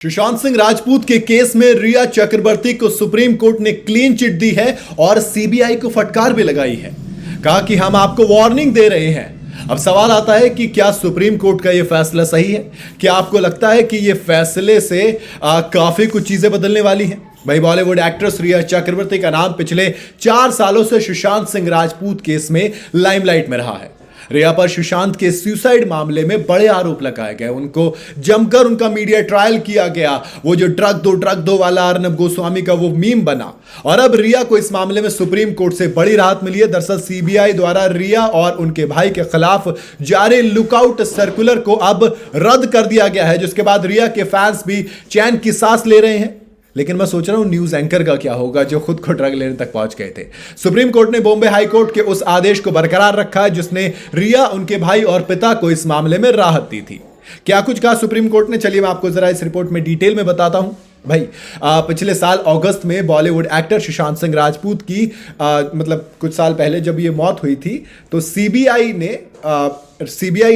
सुशांत सिंह राजपूत के केस में रिया चक्रवर्ती को सुप्रीम कोर्ट ने क्लीन चिट दी है और सीबीआई को फटकार भी लगाई है। कहा कि हम आपको वार्निंग दे रहे हैं। अब सवाल आता है कि क्या सुप्रीम कोर्ट का यह फैसला सही है? क्या आपको लगता है कि यह फैसले से काफी कुछ चीजें बदलने वाली हैं? भाई, बॉलीवुड एक्ट्रेस रिया चक्रवर्ती का नाम पिछले 4 सालों से सुशांत सिंह राजपूत केस में लाइमलाइट में रहा है। रिया पर सुशांत के सुसाइड मामले में बड़े आरोप लगाए गए। उनको जमकर उनका मीडिया ट्रायल किया गया। वो जो ड्रग दो वाला अर्नब गोस्वामी का वो मीम बना। और अब रिया को इस मामले में सुप्रीम कोर्ट से बड़ी राहत मिली है। दरअसल सीबीआई द्वारा रिया और उनके भाई के खिलाफ जारी लुकआउट सर्कुलर को अब रद्द कर दिया गया है, जिसके बाद रिया के फैंस भी चैन की सांस ले रहे हैं। लेकिन मैं सोच रहा हूं न्यूज एंकर का क्या होगा जो खुद को ड्रग लेने तक पहुंच गए थे। सुप्रीम कोर्ट ने बॉम्बे हाई कोर्ट के उस आदेश को बरकरार रखा है जिसने रिया, उनके भाई और पिता को इस मामले में राहत दी थी। क्या कुछ कहा सुप्रीम कोर्ट ने, चलिए मैं आपको जरा इस रिपोर्ट में डिटेल में बताता हूं। भाई, पिछले साल अगस्त में बॉलीवुड एक्टर सुशांत सिंह राजपूत की मतलब कुछ साल पहले जब ये मौत हुई थी तो सीबीआई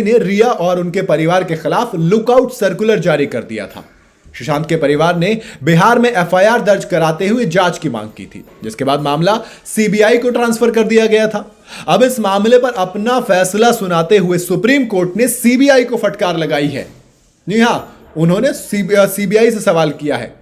ने रिया और उनके परिवार के खिलाफ लुकआउट सर्कुलर जारी कर दिया था। सुशांत के परिवार ने बिहार में एफआईआर दर्ज कराते हुए जांच की मांग की थी, जिसके बाद मामला सीबीआई को ट्रांसफर कर दिया गया था। अब इस मामले पर अपना फैसला सुनाते हुए सुप्रीम कोर्ट ने सीबीआई को फटकार लगाई है। जी हां, उन्होंने सीबीआई से सवाल किया है।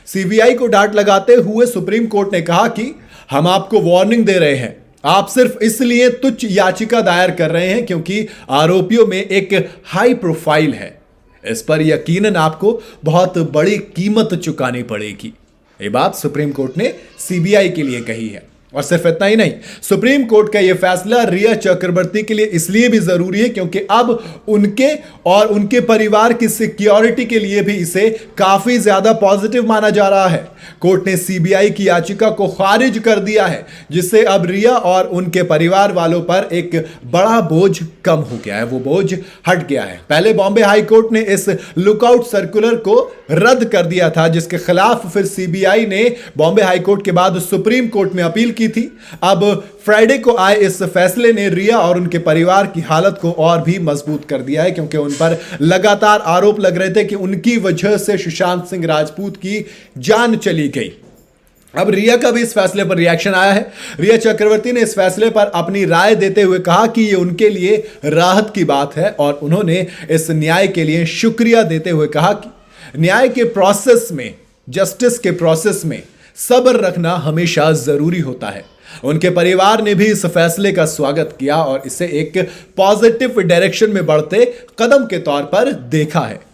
सीबीआई को डांट लगाते हुए सुप्रीम कोर्ट ने कहा कि हम आपको वार्निंग दे रहे हैं। आप सिर्फ इसलिए तुच्छ याचिका दायर कर रहे हैं क्योंकि आरोपियों में एक हाई प्रोफाइल है। इस पर यकीनन आपको बहुत बड़ी कीमत चुकानी पड़ेगी। ये बात सुप्रीम कोर्ट ने सीबीआई के लिए कही है। और सिर्फ इतना ही नहीं, सुप्रीम कोर्ट का यह फैसला रिया चक्रवर्ती के लिए इसलिए भी जरूरी है क्योंकि अब उनके और उनके परिवार की सिक्योरिटी के लिए भी इसे काफी ज्यादा पॉजिटिव माना जा रहा है। कोर्ट ने सीबीआई की याचिका को खारिज कर दिया है, जिससे अब रिया और उनके परिवार वालों पर एक बड़ा बोझ कम हो गया है। वो बोझ हट गया है। पहले बॉम्बे हाई कोर्ट ने इस लुकआउट सर्कुलर को रद्द कर दिया था, जिसके खिलाफ फिर सीबीआई ने बॉम्बे हाई कोर्ट के बाद सुप्रीम कोर्ट में अपील की थी। अब फ्राइडे को आए इस फैसले ने रिया और उनके परिवार की हालत को और भी मजबूत कर दिया है, क्योंकि उन पर लगातार आरोप लग रहे थे कि उनकी वजह से सुशांत सिंह राजपूत की जान चली गई। अब रिया का भी इस फैसले पर रिएक्शन आया है। रिया चक्रवर्ती ने इस फैसले पर अपनी राय देते हुए कहा कि यह उनके लिए राहत की बात है और उन्होंने इस न्याय के लिए शुक्रिया देते हुए कहा कि न्याय के प्रोसेस में, जस्टिस के प्रोसेस में सब्र रखना हमेशा जरूरी होता है। उनके परिवार ने भी इस फैसले का स्वागत किया और इसे एक पॉजिटिव डायरेक्शन में बढ़ते कदम के तौर पर देखा है।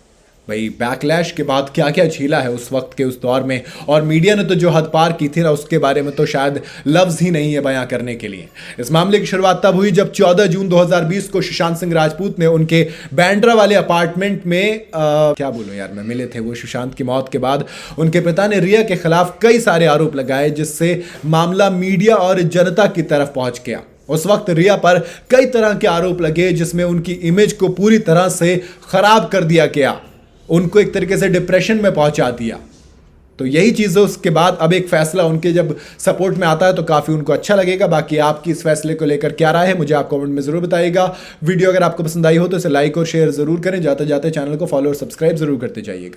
भाई, बैकलैश के बाद क्या क्या झेला है उस वक्त के उस दौर में, और मीडिया ने तो जो हद पार की थी ना, उसके बारे में तो शायद लफ्ज ही नहीं है बयां करने के लिए। इस मामले की शुरुआत तब हुई जब 14 जून 2020 को सुशांत सिंह राजपूत ने उनके बैंड्रा वाले अपार्टमेंट में क्या बोलूं यार, मैं मिले थे। वो सुशांत की मौत के बाद उनके पिता ने रिया के खिलाफ कई सारे आरोप लगाए, जिससे मामला मीडिया और जनता की तरफ पहुंच गया। उस वक्त रिया पर कई तरह के आरोप लगे, जिसमें उनकी इमेज को पूरी तरह से खराब कर दिया गया, उनको एक तरीके से डिप्रेशन में पहुंचा दिया। तो यही चीज़ है। उसके बाद अब एक फैसला उनके जब सपोर्ट में आता है तो काफ़ी उनको अच्छा लगेगा। बाकी आपकी इस फैसले को लेकर क्या राय है, मुझे आप कमेंट में ज़रूर बताइएगा। वीडियो अगर आपको पसंद आई हो तो इसे लाइक और शेयर ज़रूर करें। जाते जाते चैनल को फॉलो और सब्सक्राइब ज़रूर करते जाइएगा।